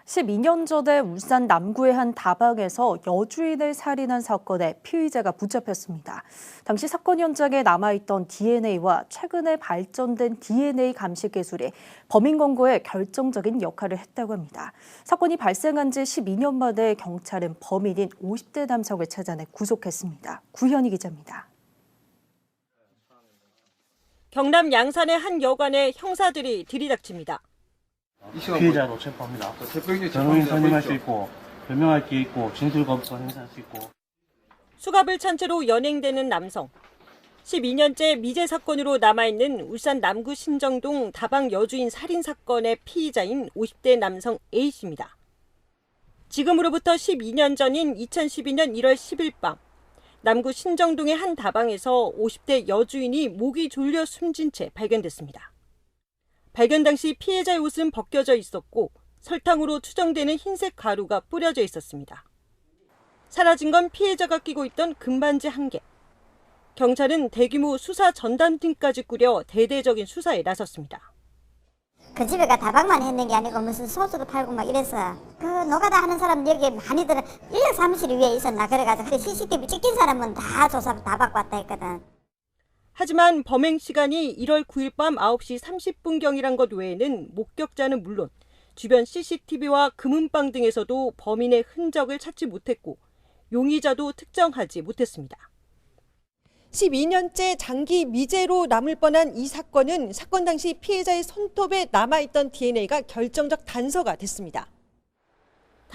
12년 전에 울산 남구의 한 다방에서 여주인을 살인한 사건에 피의자가 붙잡혔습니다. 당시 사건 현장에 남아있던 DNA와 최근에 발전된 DNA 감식 기술이 범인 검거에 결정적인 역할을 했다고 합니다. 사건이 발생한 지 12년 만에 경찰은 범인인 50대 남성을 찾아내 구속했습니다. 구현희 기자입니다. 경남 양산의 한 여관에 형사들이 들이닥칩니다. 피해자도 체포합니다. 변호인 선임할 수 있고, 변명할 기회 있고, 진술검토 행사할 수 있고. 수갑을 찬 채로 연행되는 남성. 12년째 미제 사건으로 남아있는 울산 남구 신정동 다방 여주인 살인 사건의 피의자인 50대 남성 A씨입니다. 지금으로부터 12년 전인 2012년 1월 10일 밤, 남구 신정동의 한 다방에서 50대 여주인이 목이 졸려 숨진 채 발견됐습니다. 발견 당시 피해자의 옷은 벗겨져 있었고 설탕으로 추정되는 흰색 가루가 뿌려져 있었습니다. 사라진 건 피해자가 끼고 있던 금반지 1개. 경찰은 대규모 수사 전담팀까지 꾸려 대대적인 수사에 나섰습니다. 그 집에가 다방만 했는 게 아니고 무슨 소주도 팔고 막 이래서 그 노가다 하는 사람 여기 많이들 인력 사무실 위에 있었나 그래가지고 CCTV 찍힌 사람은 다 조사 다 받고 왔다 했거든. 하지만 범행 시간이 1월 9일 밤 9시 30분경이란 것 외에는 목격자는 물론 주변 CCTV와 금은방 등에서도 범인의 흔적을 찾지 못했고 용의자도 특정하지 못했습니다. 12년째 장기 미제로 남을 뻔한 이 사건은 사건 당시 피해자의 손톱에 남아있던 DNA가 결정적 단서가 됐습니다.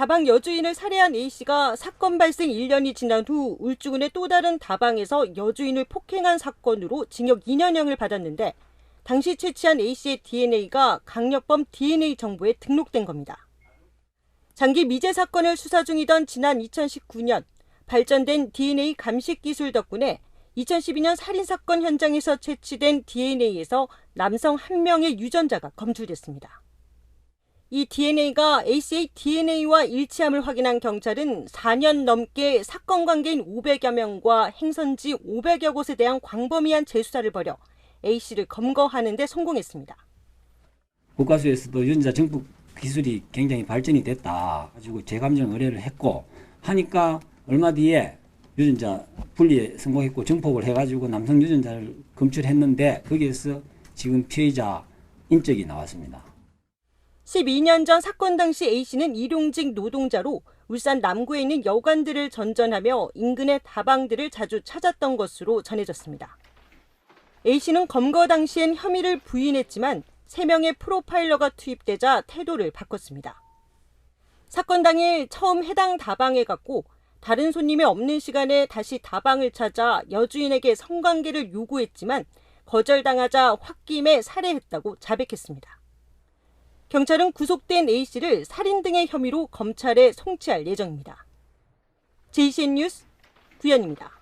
다방 여주인을 살해한 A씨가 사건 발생 1년이 지난 후 울주군의 또 다른 다방에서 여주인을 폭행한 사건으로 징역 2년형을 받았는데 당시 채취한 A씨의 DNA가 강력범 DNA 정보에 등록된 겁니다. 장기 미제 사건을 수사 중이던 지난 2019년 발전된 DNA 감식 기술 덕분에 2012년 살인사건 현장에서 채취된 DNA에서 남성 1명의 유전자가 검출됐습니다. 이 DNA가 A씨의 DNA와 일치함을 확인한 경찰은 4년 넘게 사건 관계인 500여 명과 행선지 500여 곳에 대한 광범위한 재수사를 벌여 A씨를 검거하는 데 성공했습니다. 국가수에서도 유전자 정폭 기술이 굉장히 발전이 됐다 가지고 재감정 의뢰를 했고 하니까 얼마 뒤에 유전자 분리에 성공했고 정폭을 해가지고 남성 유전자를 검출했는데 거기에서 지금 피해자 인적이 나왔습니다. 12년 전 사건 당시 A씨는 일용직 노동자로 울산 남구에 있는 여관들을 전전하며 인근의 다방들을 자주 찾았던 것으로 전해졌습니다. A씨는 검거 당시엔 혐의를 부인했지만 3명의 프로파일러가 투입되자 태도를 바꿨습니다. 사건 당일 처음 해당 다방에 갔고 다른 손님이 없는 시간에 다시 다방을 찾아 여주인에게 성관계를 요구했지만 거절당하자 홧김에 살해했다고 자백했습니다. 경찰은 구속된 A씨를 살인 등의 혐의로 검찰에 송치할 예정입니다. JCN 뉴스 구현입니다.